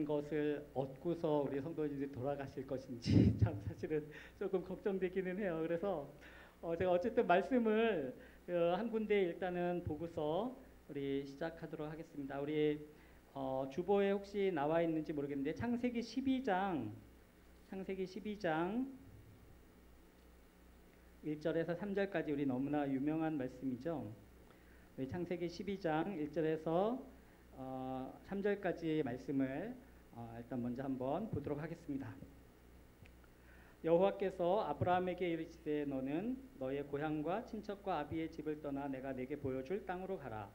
것을 얻고서 우리 성도님들이 돌아가실 것인지 참 사실은 조금 걱정되기는 해요. 그래서 제가 어쨌든 말씀을 한 군데 일단은 보고서 우리 시작하도록 하겠습니다. 우리 주보에 혹시 나와 있는지 모르겠는데 창세기 12장 1절에서 3절까지 우리 너무나 유명한 말씀이죠. 우리 창세기 12장 1절에서 3절까지의 말씀을 일단 먼저 한번 보도록 하겠습니다. 여호와께서 아브라함에게 이르시되 너는 너의 고향과 친척과 아비의 집을 떠나 내가 내게 보여줄 땅으로 가라.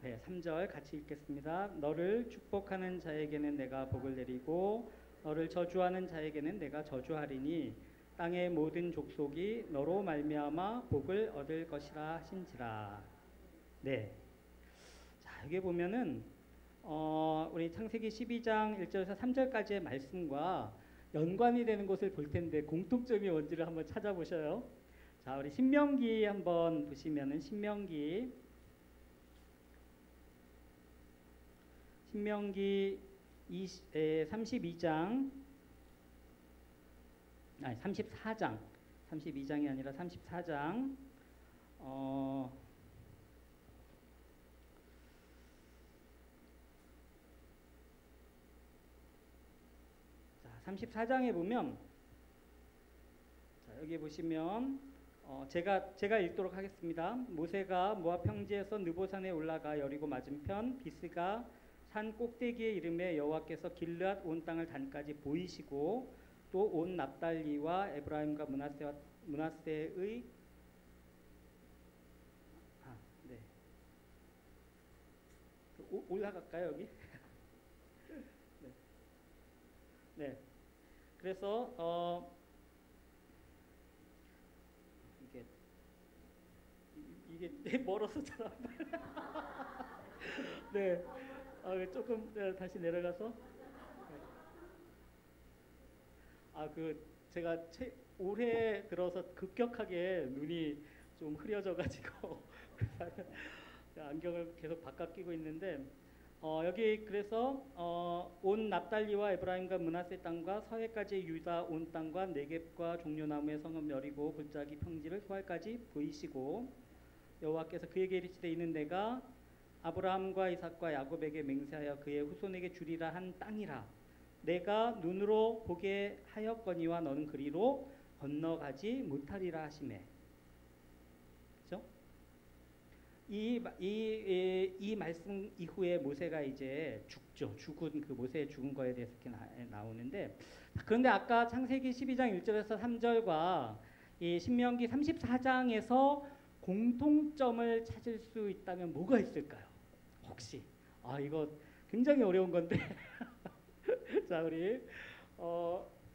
네, 3절 같이 읽겠습니다. 너를 축복하는 자에게는 내가 복을 내리고 너를 저주하는 자에게는 내가 저주하리니 땅의 모든 족속이 너로 말미암아 복을 얻을 것이라 하신지라. 네. 자, 여기 보면은 우리 창세기 12장 1절에서 3절까지의 말씀과 연관이 되는 것을 볼 텐데 공통점이 뭔지를 한번 찾아보셔요. 자, 우리 신명기 한번 보시면은 신명기 32장 아니 34장 32장이 아니라 34장 자, 34장에 보면 자, 여기 보시면 제가 읽도록 하겠습니다. 모세가 모압 평지에서 느보산에 올라가 여리고 맞은편 비스가 산 꼭대기에 이름에 여호와께서 길르앗 온 땅을 단까지 보이시고 또 온 납달리와 에브라임과 므낫세의 네. 올라갈까요 여기? 네. 네. 그래서 이게 멀어서 잘 안 보여요. 네. 조금 다시 내려가서 제가 올해 들어서 급격하게 눈이 좀 흐려져가지고 안경을 계속 바꿔 끼고 있는데 여기 그래서 온 납달리와 에브라임과 므낫세 땅과 서해까지 유다 온 땅과 네겝과 종려나무의 성읍 여리고 골짜기 평지를 소알까지 보이시고 여호와께서 그에게 이르시되 이는 내가 아브라함과 이삭과 야곱에게 맹세하여 그의 후손에게 주리라 한 땅이라. 내가 눈으로 보게 하였거니와 너는 그리로 건너가지 못하리라 하시매. 그렇죠? 이 말씀 이후에 모세가 이제 죽죠. 죽은 그 모세의 죽은 거에 대해서 이렇게 나오는데 그런데 아까 창세기 12장 1절에서 3절과 이 신명기 34장에서 공통점을 찾을 수 있다면 뭐가 있을까요? 혹시 이거 굉장히 어려운 건데 자 우리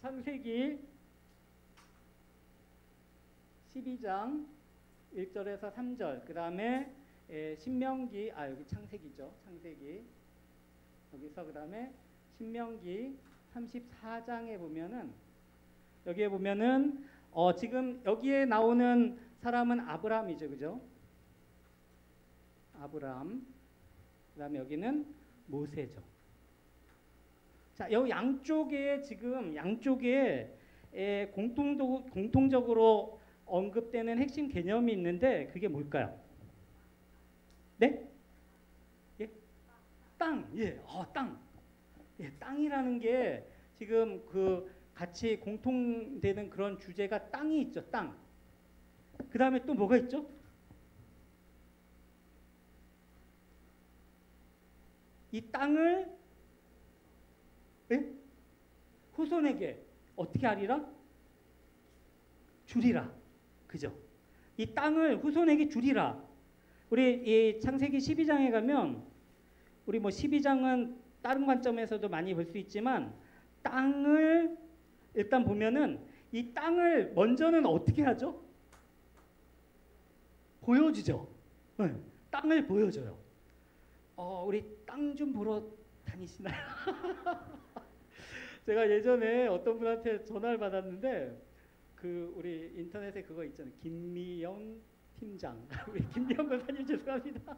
창세기 12장 1절에서 3절 그 다음에 신명기 여기 창세기죠. 창세기 여기서 그 다음에 신명기 34장에 보면은 여기에 보면은 지금 여기에 나오는 사람은 아브라함이죠, 그죠? 아브라함. 그다음에 여기는 모세죠. 자, 여기 양쪽에 공통적으로 언급되는 핵심 개념이 있는데 그게 뭘까요? 네? 예? 땅. 예, 땅. 예, 땅이라는 게 지금 그 같이 공통되는 그런 주제가 땅이 있죠, 땅. 그 다음에 또 뭐가 있죠? 이 땅을 후손에게 어떻게 하리라? 주리라. 그죠? 이 땅을 후손에게 주리라. 우리 이 창세기 12장에 가면 우리 12장은 다른 관점에서도 많이 볼 수 있지만 땅을 일단 보면은 이 땅을 먼저는 어떻게 하죠? 보여주죠. 네, 땅을 보여줘요. 우리 땅 좀 보러 다니시나요? 제가 예전에 어떤 분한테 전화를 받았는데 우리 인터넷에 그거 있잖아요. 김미영 팀장 우리 김기현 권사님 죄송합니다.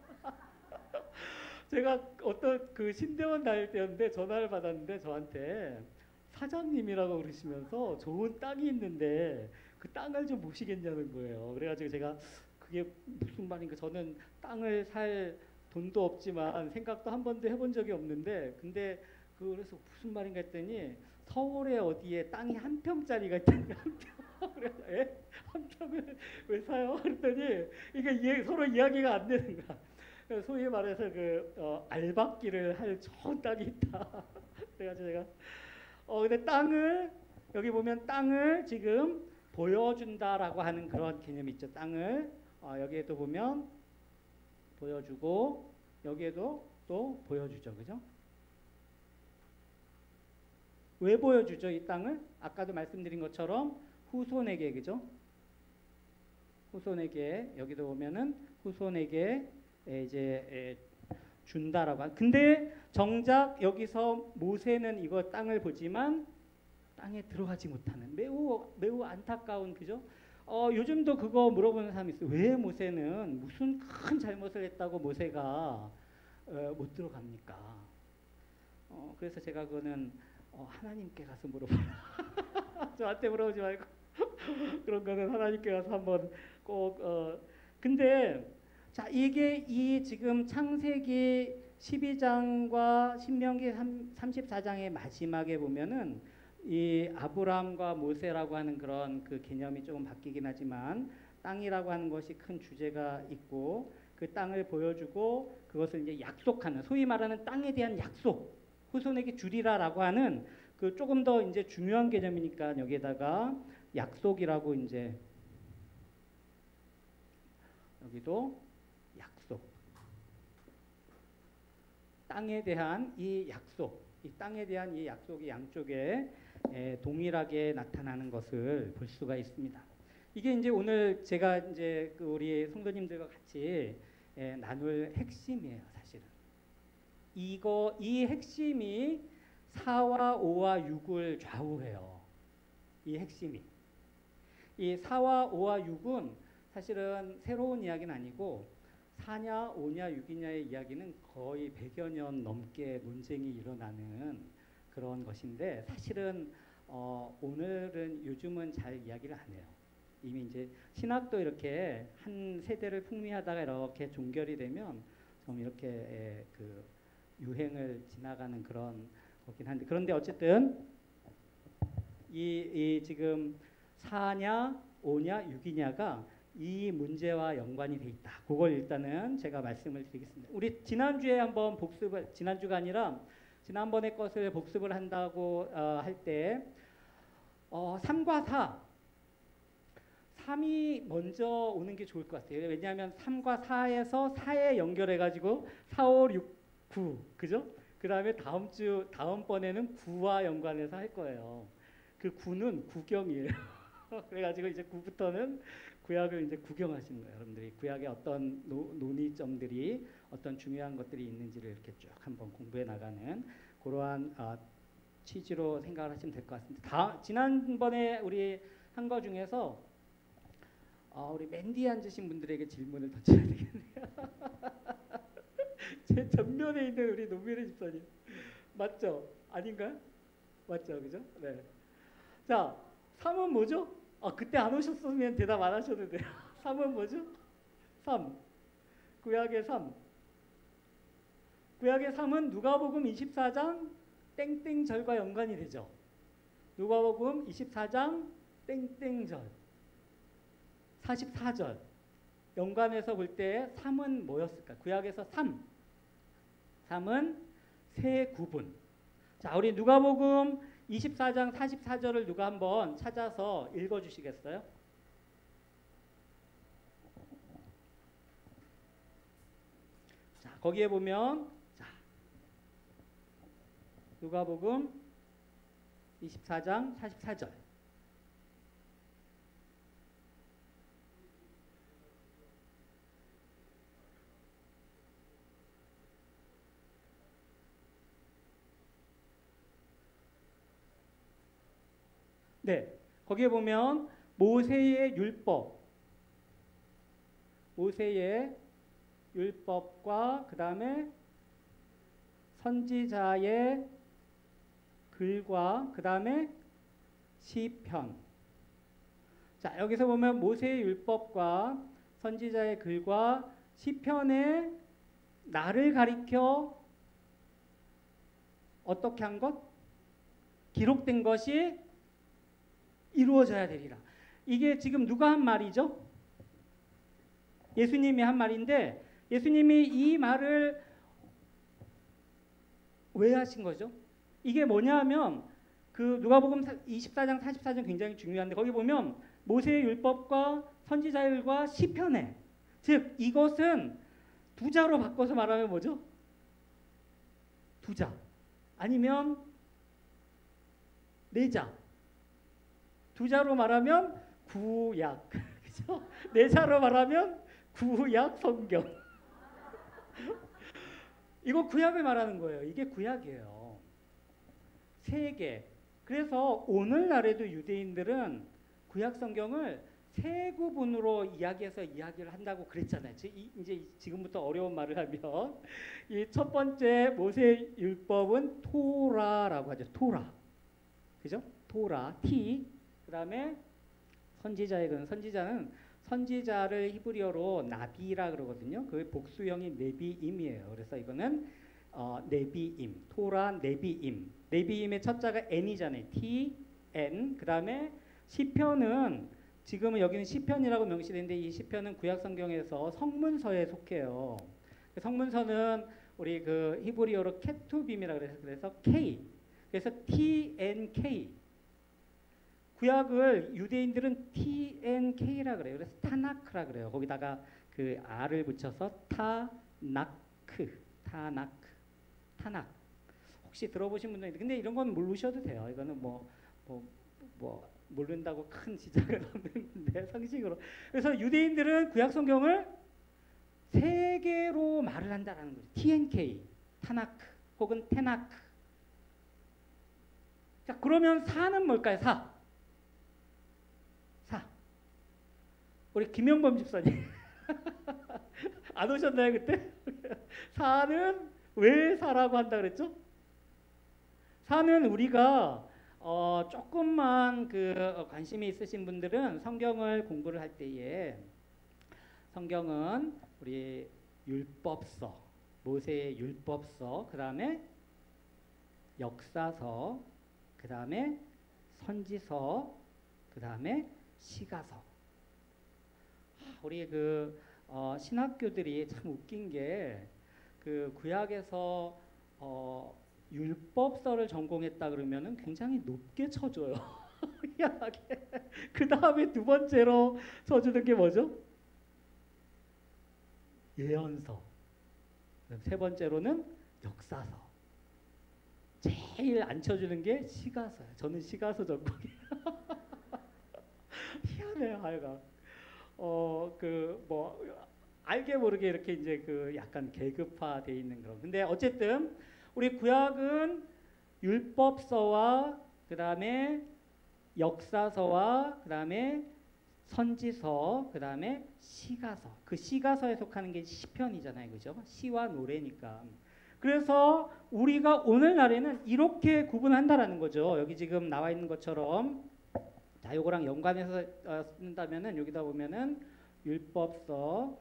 제가 어떤 그 신대원 다닐 때였는데 전화를 받았는데 저한테 사장님이라고 그러시면서 좋은 땅이 있는데 그 땅을 좀 모시겠냐는 거예요. 그래가지고 제가 그게 무슨 말인가, 저는 땅을 살 돈도 없지만 생각도 한 번도 해본 적이 없는데, 근데 그래서 무슨 말인가 했더니 서울에 어디에 땅이 한 평짜리가 있다는 거예요. 한 평. 그래서 한 평을 왜 사요? 그랬더니 이게 서로 이야기가 안 되는 거야. 소위 말해서 알박기를 할 좋은 땅이 있다. 그래가지고 제가 근데 땅을 여기 보면 땅을 지금 보여준다라고 하는 그런 개념이 있죠. 땅을 여기에도 보면 보여주고 여기에도 또 보여주죠. 그죠? 왜 보여주죠? 이 땅을 아까도 말씀드린 것처럼 후손에게, 그죠? 후손에게, 여기도 보면은 후손에게 이제 준다라고 한. 근데 정작 여기서 모세는 이거 땅을 보지만 땅에 들어가지 못하는 매우 안타까운, 그죠? 요즘도 그거 물어보는 사람이 있어요. 왜 모세는 무슨 큰 잘못을 했다고 모세가 못 들어갑니까? 그래서 제가 그거는 하나님께 가서 물어보라. 저한테 물어보지 말고 그런 거는 하나님께 가서 한번 꼭. 근데 자, 이게 이 지금 창세기 12장과 신명기 34장의 마지막에 보면은 이 아브라함과 모세라고 하는 그런 그 개념이 조금 바뀌긴 하지만 땅이라고 하는 것이 큰 주제가 있고 그 땅을 보여주고 그것을 이제 약속하는, 소위 말하는 땅에 대한 약속, 후손에게 주리라라고 하는 그 조금 더 이제 중요한 개념이니까 여기에다가 약속이라고 이제 여기도 약속, 땅에 대한 이 약속, 이 땅에 대한 이 약속이 양쪽에 동일하게 나타나는 것을 볼 수가 있습니다. 이게 이제 오늘 제가 이제 우리 성도님들과 같이 나눌 핵심이에요, 사실은. 이 핵심이 4와 5와 6을 좌우해요. 이 핵심이. 이 4와 5와 6은 사실은 새로운 이야기는 아니고 4냐 5냐 6이냐의 이야기는 거의 100여 년 넘게 논쟁이 일어나는 그런 것인데 사실은 오늘은 요즘은 잘 이야기를 안 해요. 이미 이제 신학도 이렇게 한 세대를 풍미하다가 이렇게 종결이 되면 좀 이렇게 그 유행을 지나가는 그런 거긴 한데, 그런데 어쨌든 이 지금 4냐 5냐 6이냐가 이 문제와 연관이 돼 있다. 그걸 일단은 제가 말씀을 드리겠습니다. 우리 지난주에 한번 복습을, 지난주가 아니라 지난번에 것을 복습을 한다고 할 때 3과 4, 3이 먼저 오는 게 좋을 것 같아요. 왜냐하면 3과 4에서 4에 연결해가지고 4, 5, 6, 9, 그죠? 그 다음에 다음번에는 9와 연관해서 할 거예요. 그 9는 구경이에요. 그래가지고 이제 9부터는 구약을 이제 구경하시는 거예요. 여러분들이 구약에 어떤 논의점들이, 어떤 중요한 것들이 있는지를 이렇게 쭉 한번 공부해 나가는 그러한 취지로 생각을 하시면 될 것 같습니다. 지난번에 우리 한 거 중에서 우리 맨 뒤에 앉으신 분들에게 질문을 던져야 되겠네요. 제 전면에 있는 우리 노미래 집사님 맞죠? 아닌가요? 맞죠, 그죠? 네. 자, 3은 뭐죠? 그때 안 오셨으면 대답 안 하셔도 돼요. 3은 뭐죠? 3. 구약의 3. 구약의 3은 누가복음 24장 땡땡절과 연관이 되죠. 누가복음 24장 땡땡절. 44절. 연관해서 볼 때 3은 뭐였을까? 구약에서 3. 3은 세 구분. 자, 우리 누가복음 24장 44절을 누가 한번 찾아서 읽어주시겠어요? 자, 거기에 보면 누가복음 24장 44절. 네, 거기에 보면 모세의 율법, 모세의 율법과 그 다음에 선지자의 글과 그 다음에 시편. 자, 여기서 보면 모세의 율법과 선지자의 글과 시편에 나를 가리켜 어떻게 한 것? 기록된 것이 이루어져야 되리라. 이게 지금 누가 한 말이죠? 예수님이 한 말인데 예수님이 이 말을 왜 하신 거죠? 이게 뭐냐면 그 누가복음 24장 44장 굉장히 중요한데 거기 보면 모세의 율법과 선지자율과 시편에 즉 이것은 두자로 바꿔서 말하면 뭐죠? 두자 아니면 네자 두자로 말하면 구약 그죠? 네자로 말하면 구약 성경 이거 구약을 말하는 거예요. 이게 구약이에요. 세 개. 그래서 오늘날에도 유대인들은 구약 성경을 세 구분으로 이야기해서 이야기를 한다고 그랬잖아요. 이제 지금부터 어려운 말을 하면 이 첫 번째 모세 율법은 토라라고 하죠. 토라. 그죠? 토라, T. 그다음에 선지자의 근 선지자는 선지자를 히브리어로 나비라 그러거든요. 그 복수형이 네비임이에요. 그래서 이거는 네비임, 토라 네비임. 네비임의 첫 자가 N이잖아요. T, N. 그다음에 시편은 지금은 여기는 시편이라고 명시되는데 이 시편은 구약 성경에서 성문서에 속해요. 성문서는 우리 그 히브리어로 케투빔이라 그래서 K. 그래서 TNK. 구약을 유대인들은 TNK라 그래요. 그래서 타나크라 그래요. 거기다가 그 R을 붙여서 타나크. 혹시 들어보신 분들 있는데 근데 이런 건 모르셔도 돼요. 이거는 뭐 모른다고 큰 지장은 없는데 상식으로. 그래서 유대인들은 구약 성경을 세 개로 말을 한다라는 거죠. TNK, 타나크 혹은 테나크. 자, 그러면 사는 뭘까요? 사. 우리 김영범 집사님 안 오셨나요 그때? 사는 왜 사라고 한다 그랬죠? 사는 우리가 조금만 그 관심이 있으신 분들은 성경을 공부를 할 때에 성경은 우리 율법서, 모세의 율법서, 그 다음에 역사서, 그 다음에 선지서, 그 다음에 시가서. 우리 그 신학교들이 참 웃긴 게 그 구약에서 율법서를 전공했다 그러면은 굉장히 높게 쳐줘요. 희한하게. 그 다음에 두 번째로 쳐주는 게 뭐죠? 예언서. 세 번째로는 역사서. 제일 안 쳐주는 게 시가서예요. 저는 시가서 전공이에요. 희한해요, 하여간. 알게 모르게 이렇게 이제 그 약간 계급화돼 있는 그런. 근데 어쨌든 우리 구약은 율법서와 그 다음에 역사서와 그 다음에 선지서, 그 다음에 시가서. 그 시가서에 속하는 게 시편이잖아요, 그죠? 시와 노래니까. 그래서 우리가 오늘날에는 이렇게 구분한다라는 거죠. 여기 지금 나와 있는 것처럼. 자, 요거랑 연관해서 쓴다면은 여기다 보면은 율법서,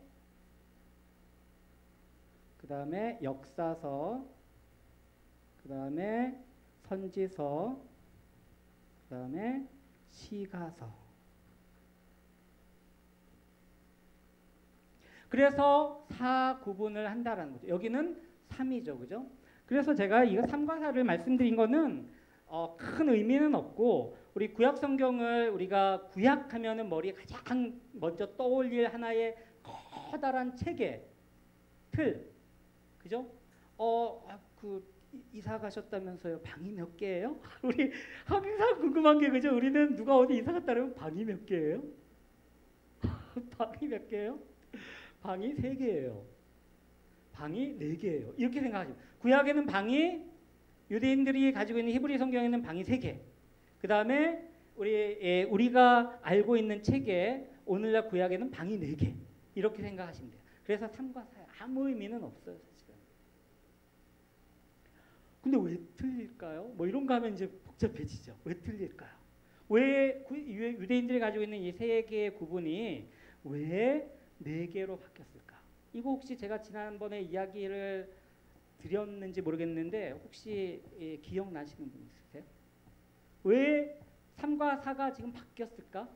그 다음에 역사서, 그 다음에 선지서, 그 다음에 시가서. 그래서 사 구분을 한다라는 거죠. 여기는 3이죠, 그죠? 그래서 제가 이거 3과 4를 말씀드린 거는 큰 의미는 없고 우리 구약 성경을 우리가 구약하면은 머리에 가장 먼저 떠올릴 하나의 커다란 체계, 틀, 그죠? 이사 가셨다면서요? 방이 몇 개예요? 우리 항상 궁금한 게 그죠? 우리는 누가 어디 이사 갔다 그러면 방이 몇 개예요? 방이 몇 개예요? 방이 3개예요. 방이 4개예요. 이렇게 생각하시면 구약에는 방이 유대인들이 가지고 있는 히브리 성경에는 방이 3개. 그 다음에 우리가 알고 있는 책에 오늘날 구약에는 방이 4개. 이렇게 생각하시면 돼요. 그래서 3과 4에 아무 의미는 없어요, 사실은. 근데 왜 틀릴까요? 뭐 이런 거 하면 이제 복잡해지죠. 왜 틀릴까요? 왜 유대인들이 가지고 있는 이 세 개의 구분이 왜 네 개로 바뀌었을까? 이거 혹시 제가 지난번에 이야기를 드렸는지 모르겠는데 혹시 기억나시는 분 있으세요? 왜 3과 4가 지금 바뀌었을까요?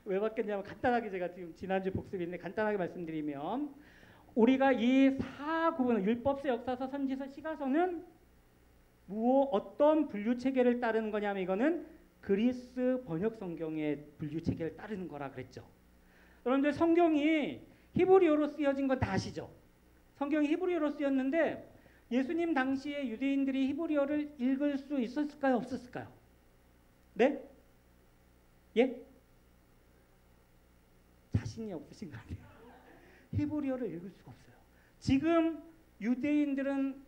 왜 바뀌었냐면 간단하게 제가 지금 지난주 복습인데 간단하게 말씀드리면 우리가 이 4구분 율법서, 역사서, 선지서, 시가서는 어떤 분류 체계를 따르는 거냐면 이거는 그리스 번역 성경의 분류 체계를 따르는 거라 그랬죠. 여러분들 성경이 히브리어로 쓰여진 건 다 아시죠? 성경이 히브리어로 쓰였는데 예수님 당시에 유대인들이 히브리어를 읽을 수 있었을까요? 없었을까요? 네? 예? 자신이 없으신 거 아니에요? 히브리어를 읽을 수가 없어요. 지금 유대인들은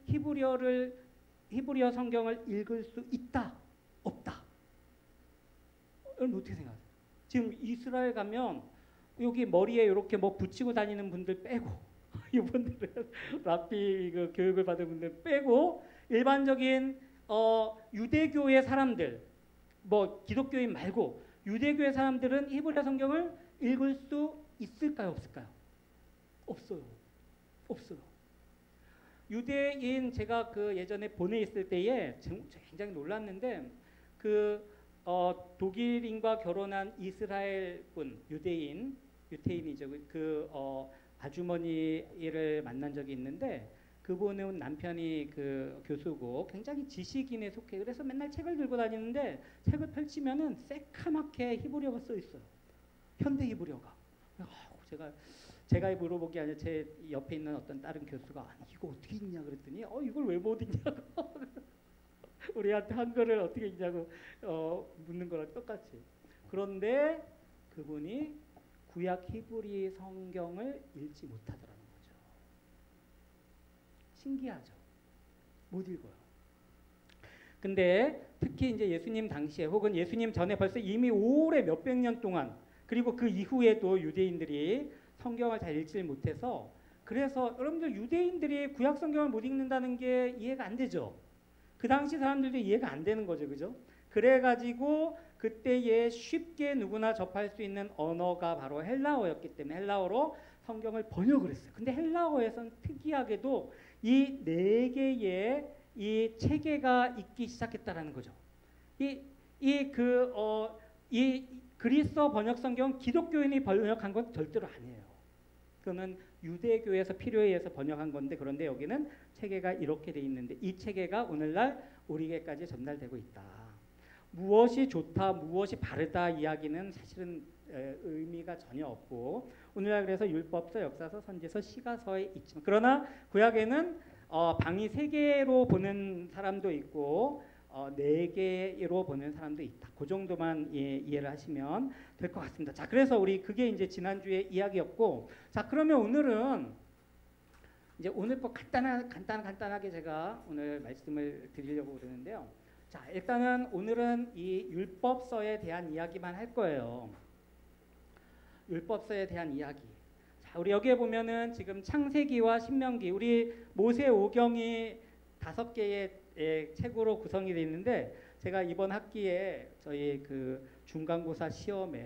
히브리어 성경을 읽을 수 있다? 없다? 여러분 어떻게 생각하세요? 지금 이스라엘 가면 여기 머리에 이렇게 뭐 붙이고 다니는 분들 빼고 이분들은 랍비 그 교육을 받은 분들 빼고 일반적인 유대교의 사람들 뭐 기독교인 말고 유대교의 사람들은 히브리어 성경을 읽을 수 있을까요? 없을까요? 없어요. 없어요. 유대인 제가 그 예전에 본에 있을 때에 굉장히 놀랐는데 독일인과 결혼한 이스라엘 분 유태인이죠. 아주머니를 만난 적이 있는데 그분은 남편이 그 교수고 굉장히 지식인에 속해. 그래서 맨날 책을 들고 다니는데 책을 펼치면은 새카맣게 히브리어가 써 있어요. 현대 히브리어가. 제가 물어보기 아니라 제 옆에 있는 어떤 다른 교수가 아니 이거 어떻게 읽냐 그랬더니 이걸 왜 못 읽냐고 우리한테 한글을 어떻게 읽냐고 묻는 거랑 똑같이. 그런데 그분이 구약 히브리 성경을 읽지 못하더라는 거죠. 신기하죠. 못 읽어요. 근데 특히 이제 예수님 당시에 혹은 예수님 전에 벌써 이미 오래 몇백 년 동안 그리고 그 이후에도 유대인들이 성경을 잘 읽지 못해서 그래서 여러분들 유대인들이 구약 성경을 못 읽는다는 게 이해가 안 되죠. 그 당시 사람들도 이해가 안 되는 거죠. 그죠? 그래가지고 그때에 쉽게 누구나 접할 수 있는 언어가 바로 헬라어였기 때문에 헬라어로 성경을 번역을 했어요. 근데 헬라어에서는 특이하게도 이 네 개의 이 체계가 있기 시작했다라는 거죠. 이 그리스어 번역 성경 기독교인이 번역한 건 절대로 아니에요. 그거는 유대교에서 필요에 의해서 번역한 건데 그런데 여기는 체계가 이렇게 돼 있는데 이 체계가 오늘날 우리에게까지 전달되고 있다. 무엇이 좋다, 무엇이 바르다 이야기는 사실은 의미가 전혀 없고 오늘날 그래서 율법서, 역사서, 선지서, 시가서에 있지만 그러나 구약에는 방이 세 개로 보는 사람도 있고 네 개로 보는 사람도 있다. 그 정도만 이해를 하시면 될 것 같습니다. 자, 그래서 우리 그게 이제 지난주에 이야기였고, 자, 그러면 오늘은 이제 오늘 뭐 간단하게 제가 오늘 말씀을 드리려고 그러는데요. 자, 일단은 오늘은 이 율법서에 대한 이야기만 할 거예요. 율법서에 대한 이야기. 자, 우리 여기에 보면은 지금 창세기와 신명기, 우리 모세 오경이 5개의 책으로 구성이 되어 있는데 제가 이번 학기에 저희 그 중간고사 시험에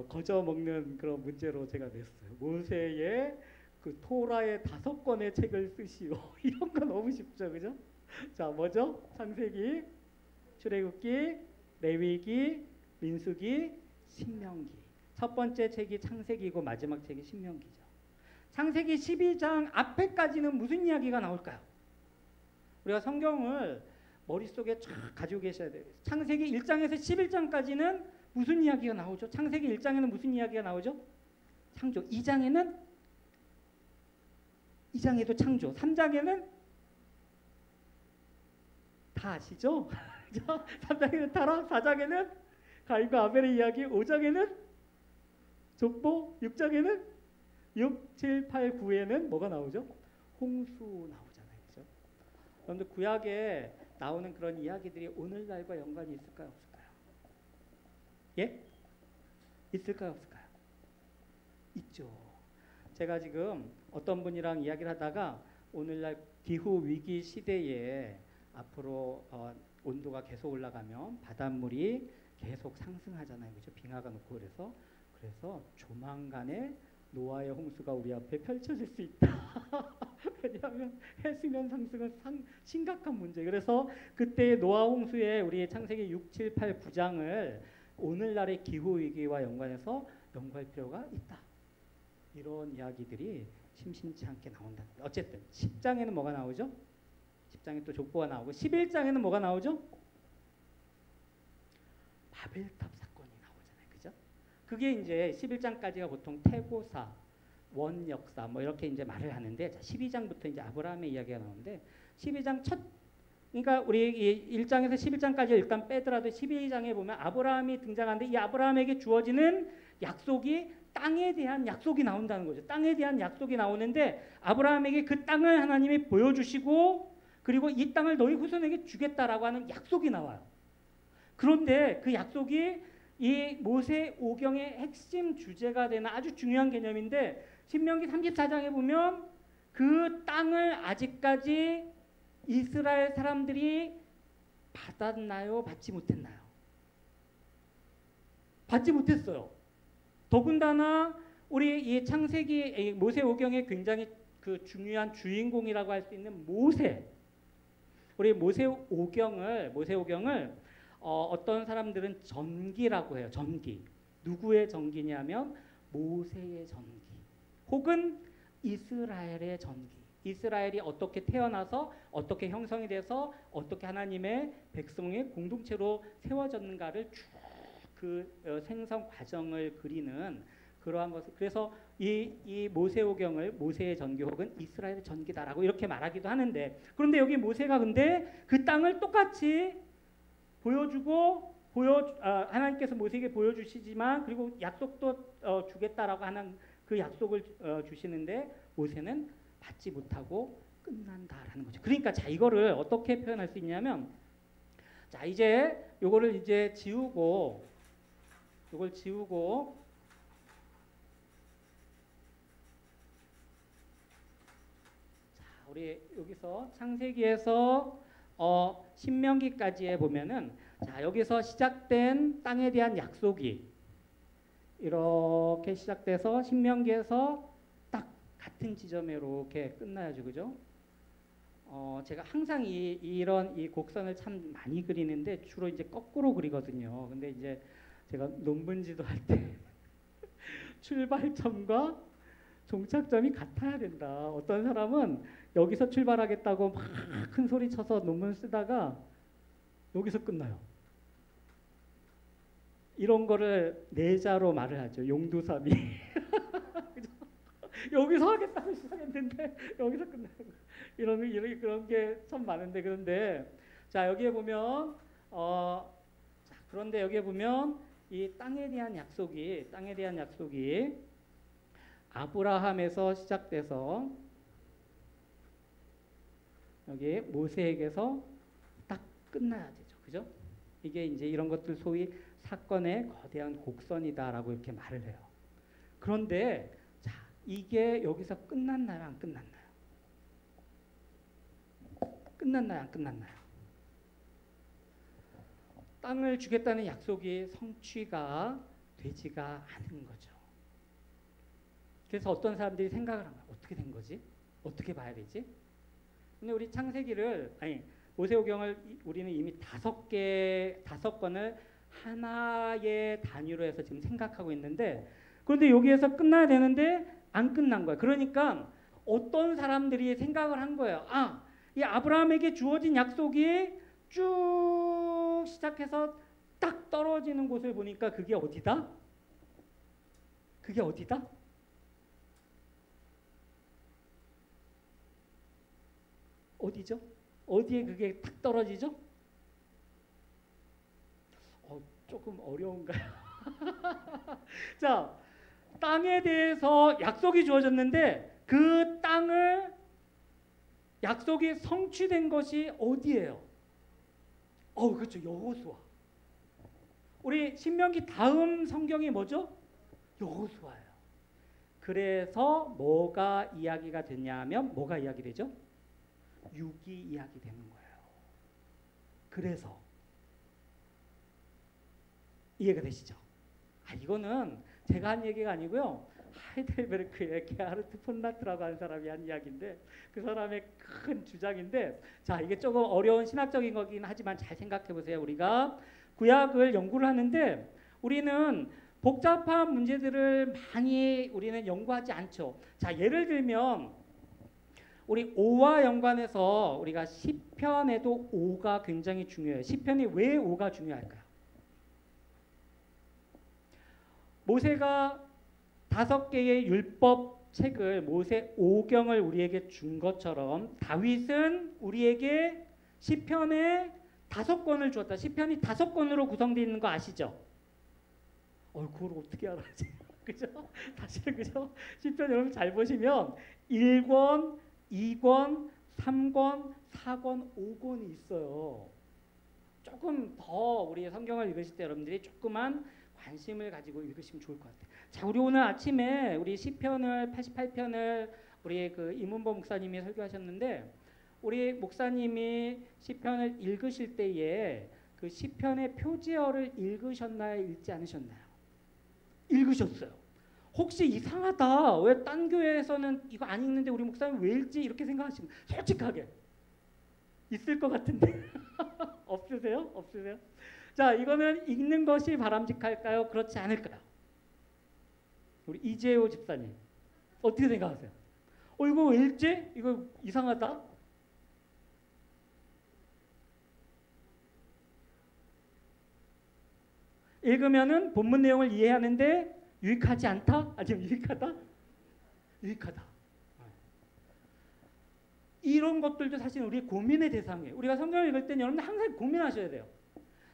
거저 먹는 그런 문제로 제가 냈어요. 모세의 그 토라의 5권의 책을 쓰시오. 이런 거 너무 쉽죠, 그죠? 자, 뭐죠? 창세기, 출애굽기, 레위기, 민수기, 신명기. 첫 번째 책이 창세기고 마지막 책이 신명기죠. 창세기 12장 앞에까지는 무슨 이야기가 나올까요? 우리가 성경을 머릿속에 쫙 가지고 계셔야 돼요. 창세기 1장에서 11장까지는 무슨 이야기가 나오죠? 창세기 1장에는 무슨 이야기가 나오죠? 창조. 2장에도 창조. 3장에는 다 아시죠? 3장에는 타락, 4장에는 가인과 아벨의 이야기, 5장에는 족보, 6장에는 6, 7, 8, 9에는 뭐가 나오죠? 홍수 나오잖아요. 그죠? 그런데 구약에 나오는 그런 이야기들이 오늘날과 연관이 있을까요? 없을까요? 예? 있을까요, 없을까요? 있죠. 제가 지금 어떤 분이랑 이야기를 하다가 오늘날 기후 위기 시대에 앞으로 온도가 계속 올라가면 바닷물이 계속 상승하잖아요, 그죠? 빙하가 녹고 그래서 조만간에 노아의 홍수가 우리 앞에 펼쳐질 수 있다. 왜냐하면 해수면 상승은 심각한 문제. 그래서 그때 노아 홍수에 우리 창세기 6, 7, 8, 9장을 오늘날의 기후 위기와 연관해서 연구할 필요가 있다. 이런 이야기들이 심심치 않게 나온다. 어쨌든 10장에는 뭐가 나오죠? 10장에 또 족보가 나오고 11장에는 뭐가 나오죠? 바벨탑 사건이 나오잖아요, 그죠? 그게 이제 11장까지가 보통 태고사, 원역사 뭐 이렇게 이제 말을 하는데, 자, 12장부터 이제 아브라함의 이야기가 나오는데 12장 그러니까 우리 1장에서 11장까지 일단 빼더라도 12장에 보면 아브라함이 등장하는데 이 아브라함에게 주어지는 약속이 땅에 대한 약속이 나온다는 거죠. 땅에 대한 약속이 나오는데 아브라함에게 그 땅을 하나님이 보여주시고 그리고 이 땅을 너희 후손에게 주겠다라고 하는 약속이 나와요. 그런데 그 약속이 이 모세 오경의 핵심 주제가 되는 아주 중요한 개념인데 신명기 34장에 보면 그 땅을 아직까지 이스라엘 사람들이 받았나요? 받지 못했나요? 받지 못했어요. 더군다나 우리 이 창세기 모세 오경의 굉장히 그 중요한 주인공이라고 할 수 있는 모세. 우리 모세 오경을 어떤 사람들은 전기라고 해요. 전기. 누구의 전기냐면 모세의 전기. 혹은 이스라엘의 전기. 이스라엘이 어떻게 태어나서 어떻게 형성이 돼서 어떻게 하나님의 백성의 공동체로 세워졌는가를 쭉 그 생성 과정을 그리는 그러한 것을, 그래서 이 모세오경을 모세의 전기 혹은 이스라엘의 전기다라고 이렇게 말하기도 하는데, 그런데 여기 모세가 근데 그 땅을 똑같이 보여주고 하나님께서 모세에게 보여주시지만 그리고 약속도 주겠다라고 하는 그 약속을 주시는데 모세는 받지 못하고 끝난다라는 거죠. 그러니까 자, 이거를 어떻게 표현할 수 있냐면, 자, 이제 요거를 이제 지우고 자, 우리 여기서 창세기에서 신명기까지에 보면은, 자, 여기서 시작된 땅에 대한 약속이 이렇게 시작돼서 신명기에서 딱 같은 지점에 이렇게 끝나야죠, 그죠? 제가 항상 이런 곡선을 참 많이 그리는데 주로 이제 거꾸로 그리거든요. 근데 이제 제가 논문 지도할 때 출발점과 종착점이 같아야 된다. 어떤 사람은 여기서 출발하겠다고 막 큰 소리 쳐서 논문 쓰다가 여기서 끝나요. 이런 거를 내자로 말을 하죠. 용두사미. 여기서 하겠다고 시작했는데 여기서 끝나는 거예요. 그런 게 참 많은데, 그런데 자, 여기에 보면 자, 그런데 여기에 보면 이 땅에 대한 약속이 아브라함에서 시작돼서 여기 모세에게서 딱 끝나야 되죠. 그죠? 이게 이제 이런 것들 소위 사건의 거대한 곡선이다라고 이렇게 말을 해요. 그런데 자, 이게 여기서 끝났나요? 안 끝났나요? 끝났나요? 안 끝났나요? 땅을 주겠다는 약속이 성취가 되지가 않은 거죠. 그래서 어떤 사람들이 생각을 합니다. 어떻게 된 거지? 어떻게 봐야 되지? 근데 우리 창세기를, 모세오경을 우리는 이미 5건을 하나의 단위로 해서 지금 생각하고 있는데, 그런데 여기에서 끝나야 되는데 안 끝난 거예요. 그러니까 어떤 사람들이 생각을 한 거예요. 아, 이 아브라함에게 주어진 약속이 쭉 시작해서 딱 떨어지는 곳을 보니까 그게 어디다? 그게 어디다? 어디죠? 어디에 그게 탁 떨어지죠? 조금 어려운가요? 자, 땅에 대해서 약속이 주어졌는데 그 땅을 약속이 성취된 것이 어디예요? 그렇죠. 여호수아. 우리 신명기 다음 성경이 뭐죠? 여호수아예요. 그래서 뭐가 이야기가 됐냐면 뭐가 이야기되죠? 육이 이야기되는 거예요. 그래서 이해가 되시죠? 이거는 제가 한 얘기가 아니고요. 하이델베르크의 게하르트 폰 라트라고 하는 사람이 한 이야기인데 그 사람의 큰 주장인데 자 이게 조금 어려운 신학적인 거긴 하지만 잘 생각해 보세요. 우리가 구약을 연구를 하는데 우리는 복잡한 문제들을 많이 우리는 연구하지 않죠. 자 예를 들면 우리 오와 연관해서 우리가 시편에도 오가 굉장히 중요해요. 시편이 왜 오가 중요할까요? 모세가 5개의 율법 책을 모세 오경을 우리에게 준 것처럼 다윗은 우리에게 시편의 5권을 주었다. 시편이 5권으로 구성되어 있는 거 아시죠? 그걸 어떻게 알았지? 그죠? 사실은 그죠? 시편 여러분 잘 보시면 1권, 2권, 3권, 4권, 5권이 있어요. 조금 더 우리 성경을 읽으실 때 여러분들이 조그만 관심을 가지고 읽으시면 좋을 것 같아요. 자, 우리 오늘 아침에 우리 시편을 88편을 우리 그 이문보 목사님이 설교하셨는데 우리 목사님이 시편을 읽으실 때에 그 시편의 표제어를 읽으셨나요? 읽지 않으셨나요? 읽으셨어요. 혹시 이상하다. 왜 딴 교회에서는 이거 안 읽는데 우리 목사님 왜 읽지? 이렇게 생각하시면 솔직하게 있을 것 같은데 없으세요? 없으세요? 자, 이거는 읽는 것이 바람직할까요? 그렇지 않을까요? 우리 이재호 집사님 어떻게 생각하세요? 이거 왜 읽지? 이거 이상하다? 읽으면은 본문 내용을 이해하는데 유익하지 않다? 아니면 유익하다? 유익하다. 이런 것들도 사실 우리 고민의 대상이에요. 우리가 성경을 읽을 때는 여러분 항상 고민하셔야 돼요.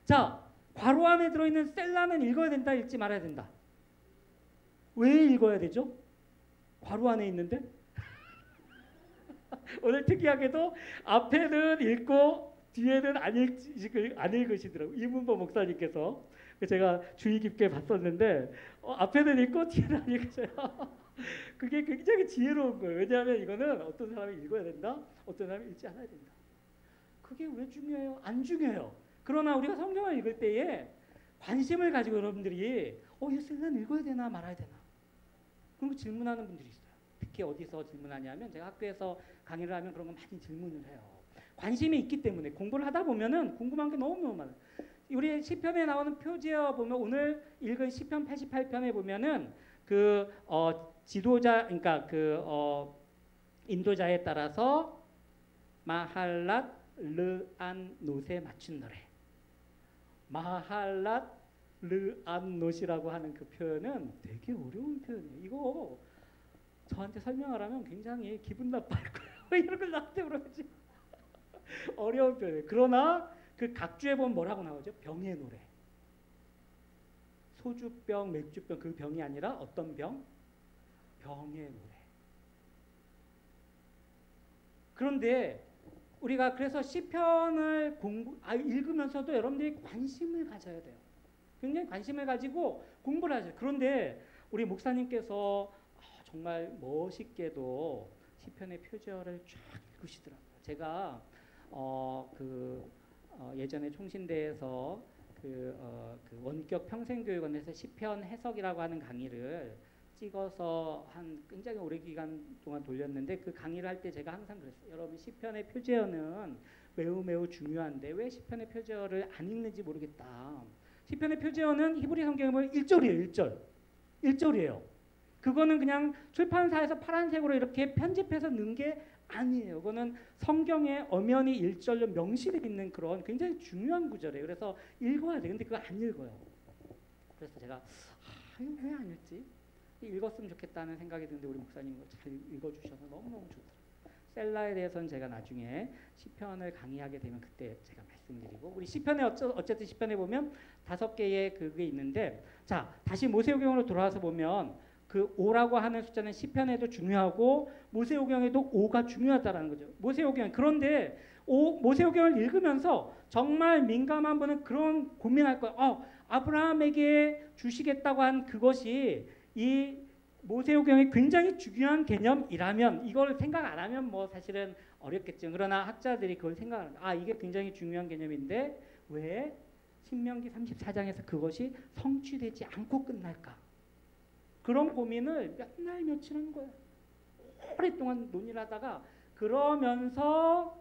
자, 괄호 안에 들어있는 셀라는 읽어야 된다, 읽지 말아야 된다. 왜 읽어야 되죠? 괄호 안에 있는데? 오늘 특이하게도 앞에는 읽고 뒤에는 안 읽으시더라고요. 이문보 목사님께서. 제가 주의 깊게 봤었는데 앞에는 읽고 뒤에는 안 읽으셔요. 그게 굉장히 지혜로운 거예요. 왜냐하면 이거는 어떤 사람이 읽어야 된다, 어떤 사람이 읽지 않아야 된다. 그게 왜 중요해요? 안 중요해요. 그러나 우리가 성경을 읽을 때에 관심을 가지고 여러분들이 이 셀라는 읽어야 되나 말아야 되나 그런 거 질문하는 분들이 있어요. 특히 어디서 질문하냐면 제가 학교에서 강의를 하면 그런 거 많이 질문을 해요. 관심이 있기 때문에 공부를 하다 보면은 궁금한 게 너무 많아요. 우리 시편에 나오는 표제어 보면 오늘 읽은 시편 88편에 보면은 그 지도자 그러니까 그 인도자에 따라서 마할랏 르안 놋에 맞춘 노래. 마할랏 르안 놋이라고 하는 그 표현은 되게 어려운 표현이에요. 이거 저한테 설명하라면 굉장히 기분 나빠할 거예요. 이런 걸 나한테 물어보지. 어려운 표현이에요. 그러나 그 각주에 보면 뭐라고 나오죠? 병의 노래. 소주병, 맥주병 그 병이 아니라 어떤 병? 병의 노래. 그런데 우리가 그래서 시편을 읽으면서도 여러분들이 관심을 가져야 돼요. 굉장히 관심을 가지고 공부를 하죠. 그런데 우리 목사님께서 정말 멋있게도 시편의 표제어를 쫙 읽으시더라고요. 제가 예전에 총신대에서 그 원격 평생교육원에서 시편 해석이라고 하는 강의를 찍어서 한 굉장히 오래 기간 동안 돌렸는데 그 강의를 할 때 제가 항상 그랬어요. 여러분 시편의 표제어는 매우 매우 중요한데 왜 시편의 표제어를 안 읽는지 모르겠다. 시편의 표제어는 히브리 성경에 보면 1절이에요. 1절. 1절이에요. 그거는 그냥 출판사에서 파란색으로 이렇게 편집해서 넣은 게 아니에요. 그거는 성경에 엄연히 1절로 명시되어 있는 그런 굉장히 중요한 구절이에요. 그래서 읽어야 돼. 근데 그거 안 읽어요. 그래서 제가 이거 왜 안 읽지? 읽었으면 좋겠다는 생각이 드는데 우리 목사님 잘 읽어주셔서 너무너무 좋더라고요. 셀라에 대해서는 제가 나중에 시편을 강의하게 되면 그때 제가 말씀드리고 우리 시편에 어쨌든 시편에 보면 5개의 그게 있는데 자 다시 모세오경으로 돌아와서 보면 그 5라고 하는 숫자는 시편에도 중요하고 모세오경에도 5가 중요하다라는 거죠. 모세오경. 그런데 모세오경을 읽으면서 정말 민감한 분은 그런 고민할 거예요. 아브라함에게 주시겠다고 한 그것이 이 모세오경이 굉장히 중요한 개념이라면 이걸 생각 안 하면 뭐 사실은 어렵겠죠. 그러나 학자들이 그걸 생각하는 이게 굉장히 중요한 개념인데 왜 신명기 34장에서 그것이 성취되지 않고 끝날까? 그런 고민을 몇 날 며칠 한 거예요. 오랫동안 논의를 하다가 그러면서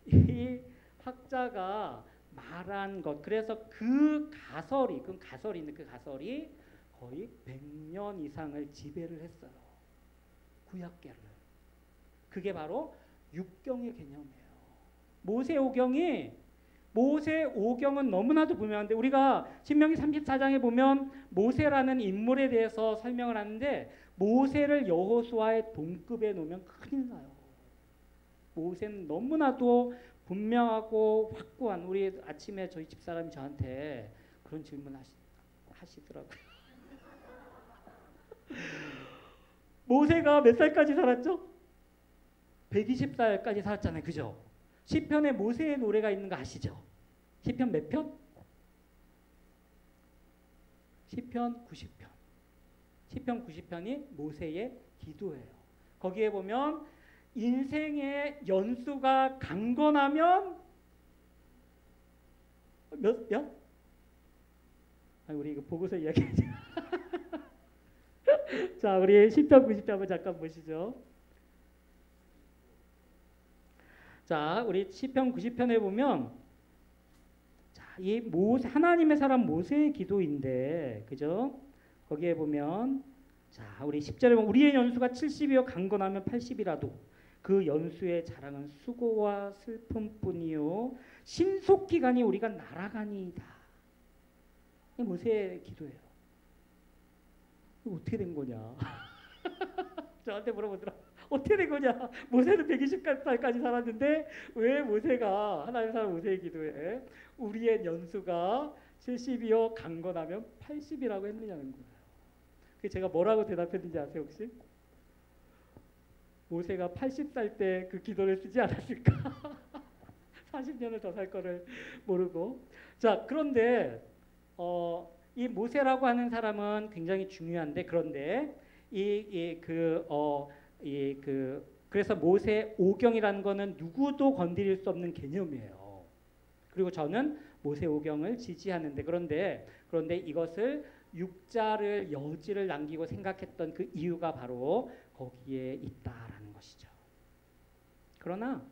이 학자가 말한 것 그래서 그 가설이 거의 100년 이상을 지배를 했어요. 구약계를. 그게 바로 육경의 개념이에요. 모세오경은 너무나도 분명한데 우리가 신명기 34장에 보면 모세라는 인물에 대해서 설명을 하는데 모세를 여호수아의 동급에 놓으면 큰일 나요. 모세는 너무나도 분명하고 확고한 우리 아침에 저희 집사람이 저한테 그런 질문 하시더라고요. 모세가 몇 살까지 살았죠? 120살까지 살았잖아요. 그죠? 시편에 모세의 노래가 있는 거 아시죠? 시편 몇 편? 시편 90편. 시편 90편이 모세의 기도예요. 거기에 보면 인생의 연수가 강건하면 몇? 우리 이거 보고서 이야기하자. 자, 우리 시편 90편 한번 잠깐 보시죠. 자, 우리 시편 90편에 보면 자, 이 하나님의 사람 모세의 기도인데, 그죠? 거기에 보면 자, 우리 10절에 보면 우리의 연수가 70이요 강건하면 80이라도 그 연수의 자랑은 수고와 슬픔뿐이요 신속기간이 우리가 날아가니이다. 이 모세의 기도예요. 이거 어떻게 된 거냐? 저한테 물어보더라. 어떻게 된 거냐? 모세는 120살까지 살았는데 왜 모세가 하나님 사람 모세의 기도에 우리의 연수가 70이요 강건하면 80이라고 했느냐는 거예요. 제가 뭐라고 대답했는지 아세요 혹시? 모세가 80살 때 그 기도를 쓰지 않았을까? 40년을 더 살 거를 모르고. 자, 그런데 이 모세라고 하는 사람은 굉장히 중요한데 그런데 그래서 모세 오경이라는 거는 누구도 건드릴 수 없는 개념이에요. 그리고 저는 모세 오경을 지지하는데 그런데 이것을 육자를 여지를 남기고 생각했던 그 이유가 바로 거기에 있다라는 것이죠. 그러나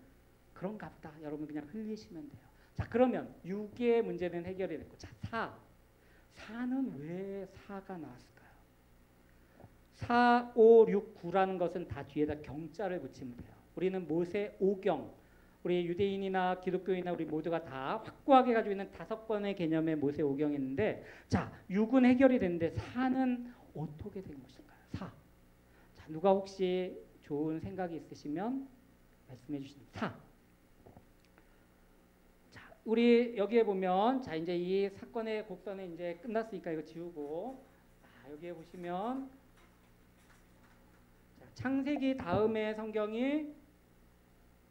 그런가 보다. 여러분 그냥 흘리시면 돼요. 자, 그러면 6의 문제는 해결이 됐고 자, 4는 왜 4가 나왔을까요? 4, 5, 6, 9라는 것은 다 뒤에다 경자를 붙이면 돼요. 우리는 모세 오경, 우리 유대인이나 기독교인이나 우리 모두가 다 확고하게 가지고 있는 5번의 개념의 모세 오경이 있는데 자, 6은 해결이 됐는데 4는 어떻게 된 것일까요? 4. 자, 누가 혹시 좋은 생각이 있으시면 말씀해 주시면 4. 자, 우리 여기에 보면 자, 이제 이 사건의 곡선에 이제 끝났으니까 이거 지우고 자, 여기에 보시면 자, 창세기 다음에 성경이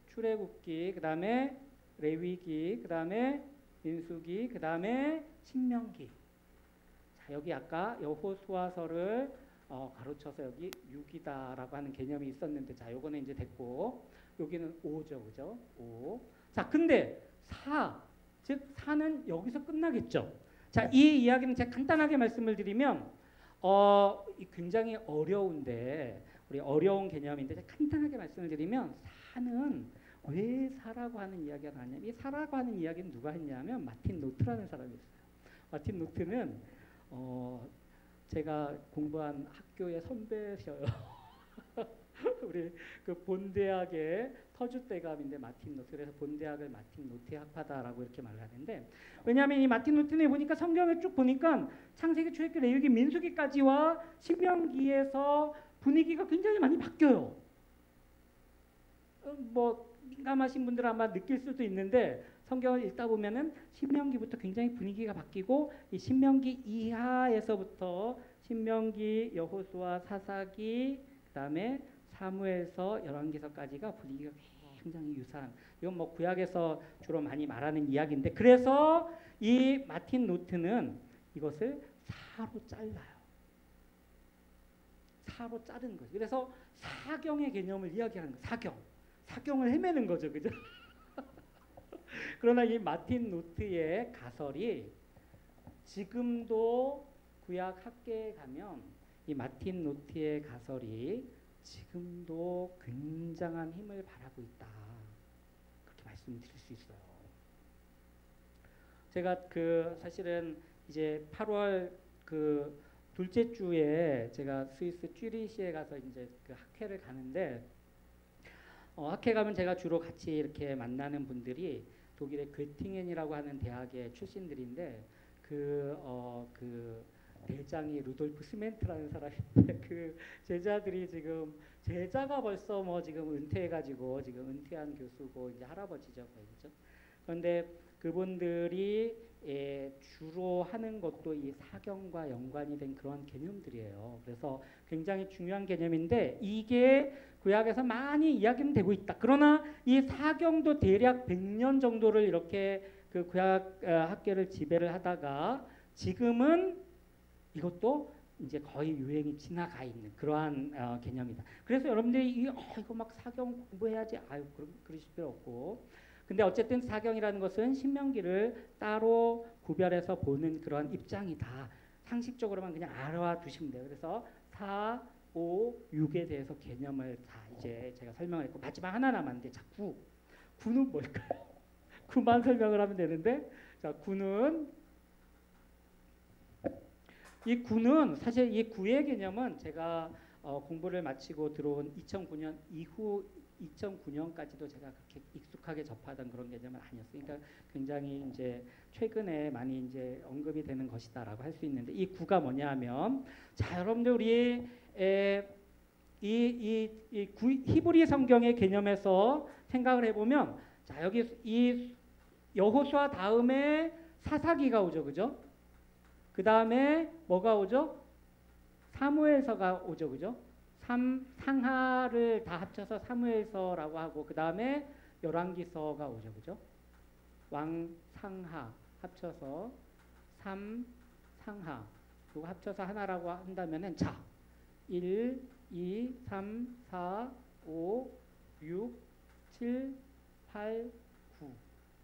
출애굽기, 그 다음에 레위기, 그 다음에 민수기, 그 다음에 신명기. 자, 여기 아까 여호수아서를 가로쳐서 여기 6이다라고 하는 개념이 있었는데 자, 요거는 이제 됐고 여기는 5죠, 그죠? 5. 자, 근데 4, 즉 4는 여기서 끝나겠죠. 자, 이 이야기는 제가 간단하게 말씀을 드리면 굉장히 어려운데 우리 어려운 개념인데 제가 간단하게 말씀을 드리면 4는 왜 4라고 하는 이야기가 나냐면 이 4라고 하는 이야기는 누가 했냐면 마틴 노트라는 사람이 있어요. 마틴 노트는 제가 공부한 학교의 선배셔요. 우리 그 본대학의 터줏대감인데 마틴 노트. 그래서 본대학을 마틴 노트의 학파다라고 이렇게 말을 하는데 왜냐하면 이 마틴 노트에 보니까 성경을 쭉 보니까 창세기, 출애굽기, 레위기, 민수기까지와 신명기에서 분위기가 굉장히 많이 바뀌어요. 뭐 민감하신 분들은 아마 느낄 수도 있는데 성경을 읽다 보면은 신명기부터 굉장히 분위기가 바뀌고 이 신명기 이하에서부터 신명기, 여호수아, 사사기, 그다음에 사무엘서, 열왕기서까지가 분위기가 굉장히 유사한. 이건 뭐 구약에서 주로 많이 말하는 이야기인데 그래서 이 마틴 노트는 이것을 4로 잘라요. 사로 자른 거죠. 그래서 사경의 개념을 이야기하는 거예요. 사경을 헤매는 거죠, 그죠? 그러나 이 마틴 루트의 가설이 지금도 구약 학계에 가면 이 마틴 루트의 가설이 지금도 굉장한 힘을 발하고 있다. 그렇게 말씀드릴 수 있어요. 제가 사실은 이제 8월 둘째 주에 제가 스위스 쭈리시에 가서 이제 학회를 가는데 학회 가면 제가 주로 같이 이렇게 만나는 분들이 독일의 괴팅엔이라고 하는 대학의 출신들인데 대장이 루돌프 스멘트라는 사람인데 제자들이 지금 제자가 벌써 뭐 지금 은퇴해가지고 지금 은퇴한 교수고 이제 할아버지죠, 거의 그죠? 그런데 그분들이 주로 하는 것도 이 사경과 연관이 된 그런 개념들이에요. 그래서 굉장히 중요한 개념인데 이게 구약에서 많이 이야기는 되고 있다. 그러나 이 사경도 대략 100년 정도를 이렇게 구약 학계를 지배를 하다가 지금은 이것도 이제 거의 유행이 지나가 있는 그러한 개념이다. 그래서 여러분들이 이거 막 사경 공부해야지. 그러실 필요 없고. 근데 어쨌든 사경이라는 것은 신명기를 따로 구별해서 보는 그런 입장이다. 상식적으로만 그냥 알아와 두시면 돼요. 그래서 4, 5, 6에 대해서 개념을 다 이제 제가 설명을 했고 마지막 하나 남았는데 자, 9는 뭘까요? 9만 설명을 하면 되는데 자, 9는 사실 이 9의 개념은 제가 공부를 마치고 들어온 2009년 이후 2009년까지도 제가 그렇게 익숙하게 접하던 그런 개념은 아니었어요. 그러니까 굉장히 이제 최근에 많이 이제 언급이 되는 것이다라고 할 수 있는데 이 9가 뭐냐면 자, 여러분들 우리 히브리 성경의 개념에서 생각을 해보면 자, 여기 이 여호수아 다음에 사사기가 오죠, 그죠? 그 다음에 뭐가 오죠? 사무엘서가 오죠, 그죠? 상하를 다 합쳐서 사무엘서라고 하고 그 다음에 열왕기서가 오죠, 그죠? 왕상하 합쳐서 삼상하 그거 합쳐서 하나라고 한다면은 자 1, 2, 3, 4, 5, 6, 7, 8, 9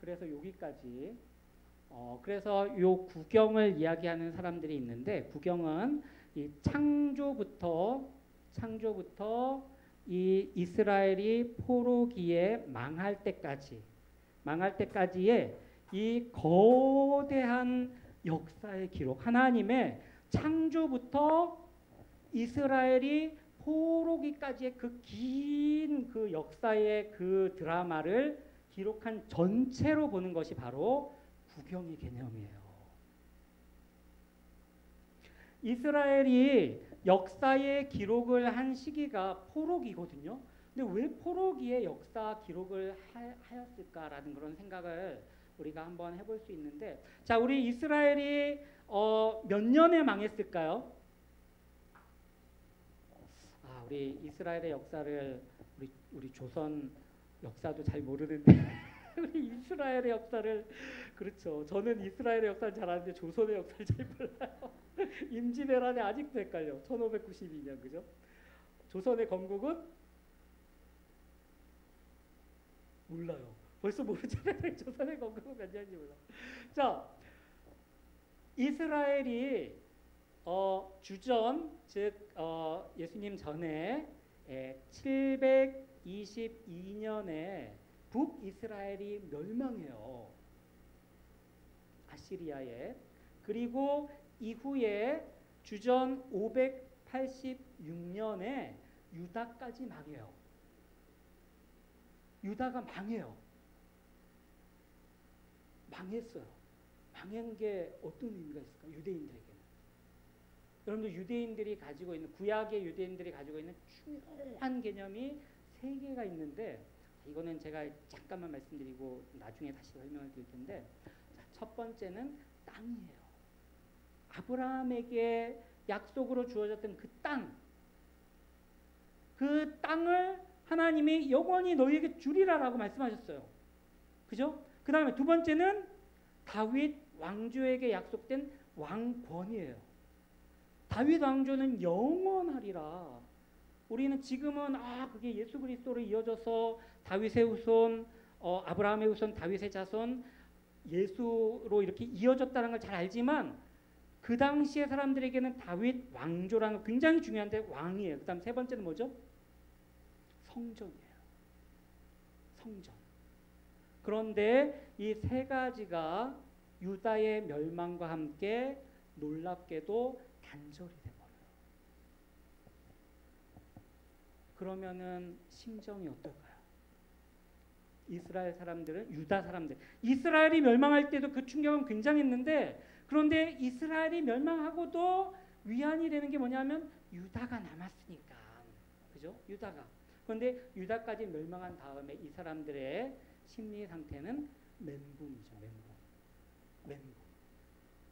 그래서 여기까지 그래서 요 구경을 이야기하는 사람들이 있는데 구경은 이 창조부터 이 이스라엘이 포로기에 망할 때까지의 이 거대한 역사의 기록, 하나님의 창조부터 이스라엘이 포로기까지의 그 긴 그 역사의 그 드라마를 기록한 전체로 보는 것이 바로 구경의 개념이에요. 이스라엘이 역사의 기록을 한 시기가 포로기거든요. 근데 왜 포로기의 역사 기록을 하였을까라는 그런 생각을 우리가 한번 해볼 수 있는데 자, 우리 이스라엘이 몇 년에 망했을까요? 우리 이스라엘의 역사를 우리 조선 역사도 잘 모르는데 우리 이스라엘의 역사를 그렇죠. 저는 이스라엘의 역사를 잘 아는데 조선의 역사를 잘 몰라요. 임진왜란에 아직도 헷갈려. 1592년 그죠? 조선의 건국은 몰라요. 벌써 모르잖아요. 조선의 건국은 몇 년인지 몰라. 자, 이스라엘이 주전 즉 예수님 전에 722년에 북이스라엘이 멸망해요. 아시리아에. 그리고 이후에 주전 586년에 유다까지 망해요. 유다가 망해요. 망했어요. 망한 게 어떤 의미가 있을까요? 유대인들에게는. 여러분들 유대인들이 가지고 있는 구약의 유대인들이 가지고 있는 중요한 개념이 세 개가 있는데 이거는 제가 잠깐만 말씀드리고 나중에 다시 설명을 드릴 텐데 첫 번째는 땅이에요. 아브라함에게 약속으로 주어졌던 그 땅. 그 땅을 하나님이 영원히 너희에게 주리라라고 말씀하셨어요. 그죠? 그 다음에 두 번째는 다윗 왕조에게 약속된 왕권이에요. 다윗 왕조는 영원하리라. 우리는 지금은 그게 예수 그리스도로 이어져서 다윗의 후손, 아브라함의 후손, 다윗의 자손, 예수로 이렇게 이어졌다는 걸 잘 알지만 그 당시의 사람들에게는 다윗 왕조라는 거 굉장히 중요한데 왕이에요. 그다음 세 번째는 뭐죠? 성전이에요. 성전. 그런데 이 세 가지가 유다의 멸망과 함께 놀랍게도 단절이 돼버려요. 그러면은 심정이 어떨까요? 이스라엘 사람들은, 유다 사람들, 이스라엘이 멸망할 때도 그 충격은 굉장했는데, 그런데 이스라엘이 멸망하고도 위안이 되는 게 뭐냐면 유다가 남았으니까, 그죠? 유다가. 그런데 유다까지 멸망한 다음에 이 사람들의 심리 상태는 멘붕이죠. 멘붕.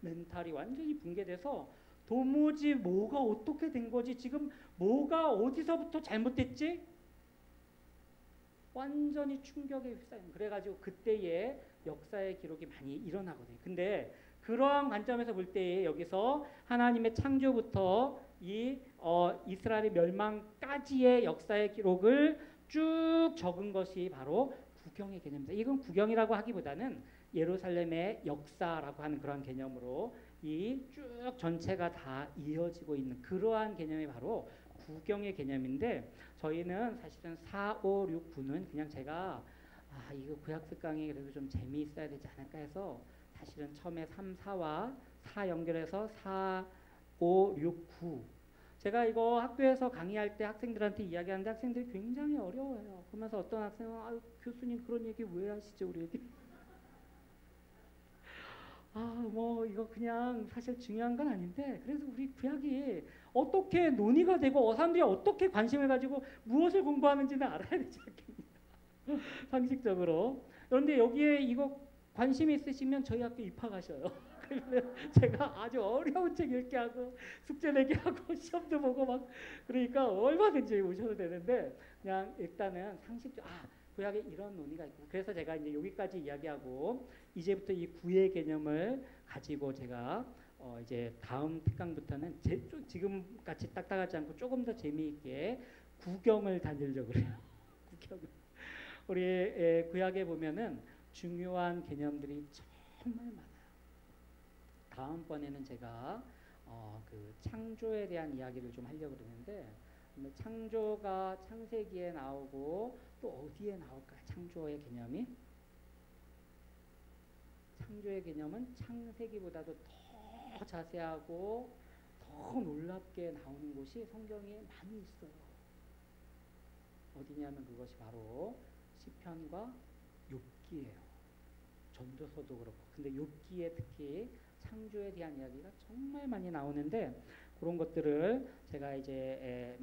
멘탈이 완전히 붕괴돼서 도무지 뭐가 어떻게 된 거지? 지금 뭐가 어디서부터 잘못됐지? 완전히 충격에 휩싸이는. 그래가지고 그때의 역사의 기록이 많이 일어나거든요. 근데 그러한 관점에서 볼 때에 여기서 하나님의 창조부터 이 이스라엘의 멸망까지의 역사의 기록을 쭉 적은 것이 바로 구경의 개념입니다. 이건 구경이라고 하기보다는 예루살렘의 역사라고 하는 그런 개념으로 이 쭉 전체가 다 이어지고 있는 그러한 개념이 바로 구경의 개념인데, 저희는 사실은 4, 5, 6, 9는 그냥 제가 이거 구약습 강의 그래도 좀 재미있어야 되지 않을까 해서 사실은 처음에 3, 4와 4 연결해서 4, 5, 6, 9. 제가 이거 학교에서 강의할 때 학생들한테 이야기하는데 학생들이 굉장히 어려워해요. 그러면서 어떤 학생은 교수님 그런 얘기 왜 하시죠 우리 애들? 뭐 이거 그냥 사실 중요한 건 아닌데, 그래서 우리 구약이 어떻게 논의가 되고 사람들이 어떻게 관심을 가지고 무엇을 공부하는지는 알아야 되지 않겠습니까? 상식적으로. 그런데 여기에 이거 관심이 있으시면 저희 학교 입학하셔요. 제가 아주 어려운 책 읽게 하고 숙제 내게 하고 시험도 보고 막, 그러니까 얼마든지 오셔도 되는데 그냥 일단은 상식적 구약에 이런 논의가 있고, 그래서 제가 이제 여기까지 이야기하고 이제부터 이 구의 개념을 가지고 제가 이제 다음 특강부터는 지금 같이 딱딱하지 않고 조금 더 재미있게 구경을 다니려고 그래요. 구경을. 우리 구약에 보면은 중요한 개념들이 정말 많아요. 다음번에는 제가 그 창조에 대한 이야기를 좀 하려고 그러는데, 창조가 창세기에 나오고 또 어디에 나올까요? 창조의 개념이? 창조의 개념은 창세기보다도 더 자세하고 더 놀랍게 나오는 곳이 성경에 많이 있어요. 어디냐면 그것이 바로 시편과 욥기예요. 전도서도 그렇고. 근데 욥기에 특히 창조에 대한 이야기가 정말 많이 나오는데, 그런 것들을 제가 이제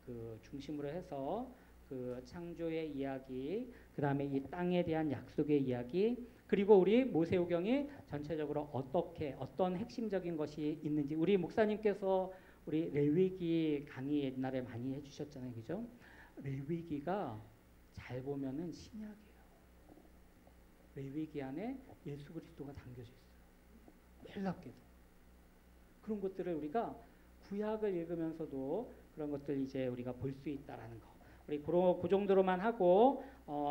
그 중심으로 해서 그 창조의 이야기, 그 다음에 이 땅에 대한 약속의 이야기, 그리고 우리 모세오경이 전체적으로 어떤 핵심적인 것이 있는지, 우리 목사님께서 우리 레위기 강의 옛날에 많이 해주셨잖아요, 그죠? 레위기가 잘 보면은 신약이에요. 레위기 안에 예수 그리스도가 담겨져 있어요. 놀랍게도. 그런 것들을 우리가 구약을 읽으면서도 그런 것들 이제 우리가 볼 수 있다라는 거. 우리 그 정도로만 하고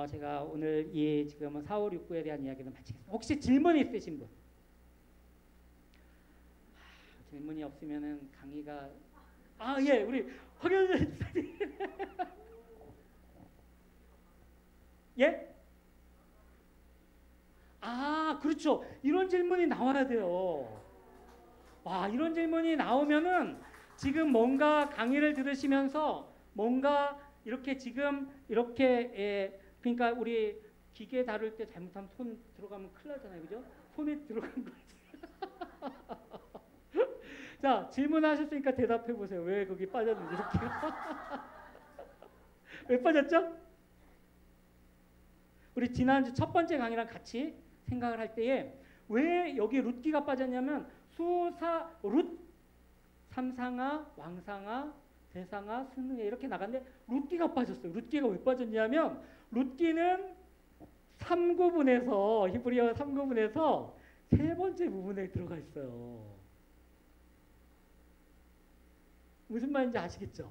제가 오늘 이 지금 4, 5, 6, 9에 대한 이야기는 마치겠습니다. 혹시 질문 있으신 분? 질문이 없으면은 강의가 예, 우리 황현재 집사님. 예? 그렇죠. 이런 질문이 나와야 돼요. 이런 질문이 나오면은 지금 뭔가 강의를 들으시면서 뭔가 이렇게 지금 이렇게 그러니까 우리 기계 다룰 때 잘못하면 손 들어가면 큰일 나잖아요, 그죠? 손에 들어간 거지. 자, 질문하셨으니까 대답해 보세요. 왜 거기 빠졌는지 이렇게. 왜 빠졌죠? 우리 지난주 첫 번째 강의랑 같이 생각을 할 때에 왜 여기 룻기가 빠졌냐면 수사 룻 삼상아 왕상아 대상아 스능에 이렇게 나갔는데 룻기가 빠졌어요. 룻기가 왜 빠졌냐면 룻기는 3구분에서 히브리어 3구분에서 세 번째 부분에 들어가 있어요. 무슨 말인지 아시겠죠?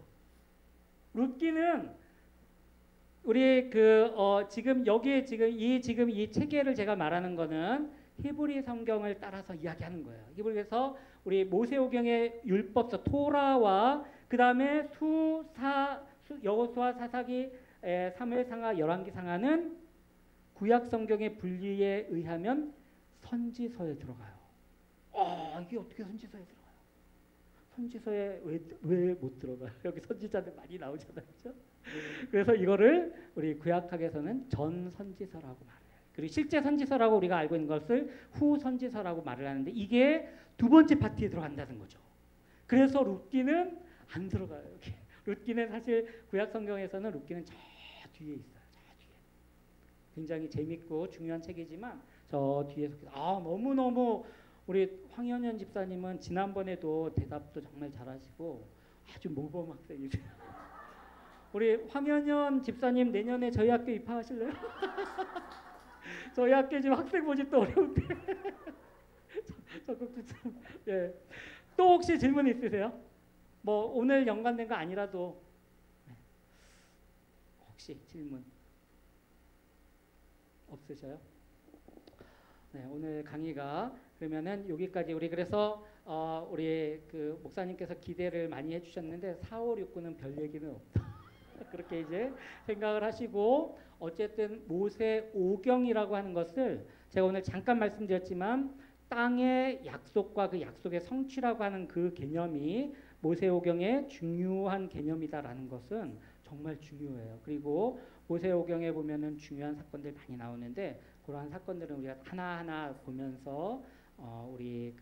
룻기는 우리 지금 여기에 지금 이 체계를 제가 말하는 거는 히브리 성경을 따라서 이야기하는 거예요. 히브리에서 우리 모세오경의 율법서 토라와 그 다음에 여호수아 사사기 사무엘상하 열왕기상하는 구약 성경의 분리에 의하면 선지서에 들어가요. 이게 어떻게 선지서에 들어가요? 선지서에 왜 못 들어가요? 여기 선지자들 많이 나오잖아요, 그렇죠? 그래서 이거를 우리 구약학에서는 전 선지서라고 말해요. 그리고 실제 선지서라고 우리가 알고 있는 것을 후 선지서라고 말을 하는데 이게 두 번째 파트에 들어간다는 거죠. 그래서 룻기는 안 들어가요. 여기. 룻기는 사실 구약 성경에서는 룻기는 저 뒤에 있어요. 저 뒤에. 굉장히 재밌고 중요한 책이지만 저 뒤에서 너무너무 우리 황현현 집사님은 지난번에도 대답도 정말 잘하시고 아주 모범 학생이세요. 우리 황현현 집사님 내년에 저희 학교 입학하실래요? 저희 학교 지금 학생 모집도 어려운데. 적극 추천. 예. 또 혹시 질문 있으세요? 뭐 오늘 연관된 거 아니라도 혹시 질문 없으셔요? 네, 오늘 강의가 그러면은 여기까지 우리 그래서 우리 그 목사님께서 기대를 많이 해주셨는데 4, 5, 6, 9는 별 얘기는 없다. 그렇게 이제 생각을 하시고 어쨌든 모세 오경이라고 하는 것을 제가 오늘 잠깐 말씀드렸지만 땅의 약속과 그 약속의 성취라고 하는 그 개념이 모세오경의 중요한 개념이다라는 것은 정말 중요해요. 그리고 모세오경에 보면은 중요한 사건들 많이 나오는데 그러한 사건들은 우리가 하나하나 보면서 우리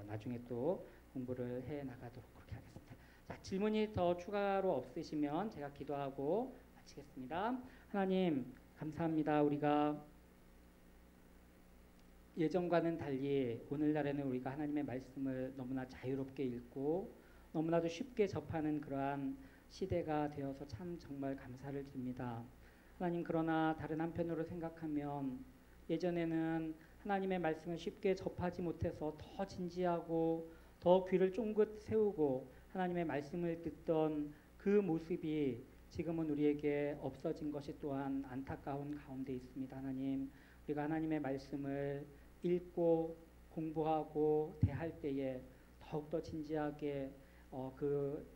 나중에 또 공부를 해 나가도록 그렇게 하겠습니다. 자, 질문이 더 추가로 없으시면 제가 기도하고 마치겠습니다. 하나님 감사합니다. 우리가 예전과는 달리 오늘날에는 우리가 하나님의 말씀을 너무나 자유롭게 읽고 너무나도 쉽게 접하는 그러한 시대가 되어서 참 정말 감사를 드립니다. 하나님 그러나 다른 한편으로 생각하면 예전에는 하나님의 말씀을 쉽게 접하지 못해서 더 진지하고 더 귀를 쫑긋 세우고 하나님의 말씀을 듣던 그 모습이 지금은 우리에게 없어진 것이 또한 안타까운 가운데 있습니다. 하나님 우리가 하나님의 말씀을 읽고 공부하고 대할 때에 더욱더 진지하게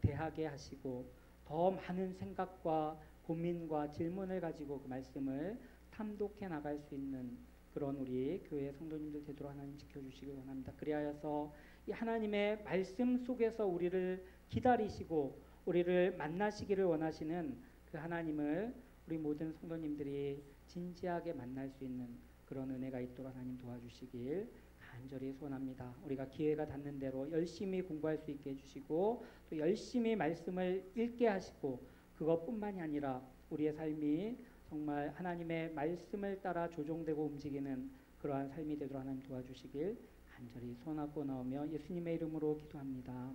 대하게 하시고 더 많은 생각과 고민과 질문을 가지고 그 말씀을 탐독해 나갈 수 있는 그런 우리 교회 성도님들 되도록 하나님 지켜주시기 원합니다. 그리하여서 이 하나님의 말씀 속에서 우리를 기다리시고 우리를 만나시기를 원하시는 그 하나님을 우리 모든 성도님들이 진지하게 만날 수 있는 그런 은혜가 있도록 하나님 도와주시길 간절히 소원합니다. 우리가 기회가 닿는 대로 열심히 공부할 수 있게 해주시고 또 열심히 말씀을 읽게 하시고 그것뿐만이 아니라 우리의 삶이 정말 하나님의 말씀을 따라 조종되고 움직이는 그러한 삶이 되도록 하나님 도와주시길 간절히 소원하고 나오며 예수님의 이름으로 기도합니다.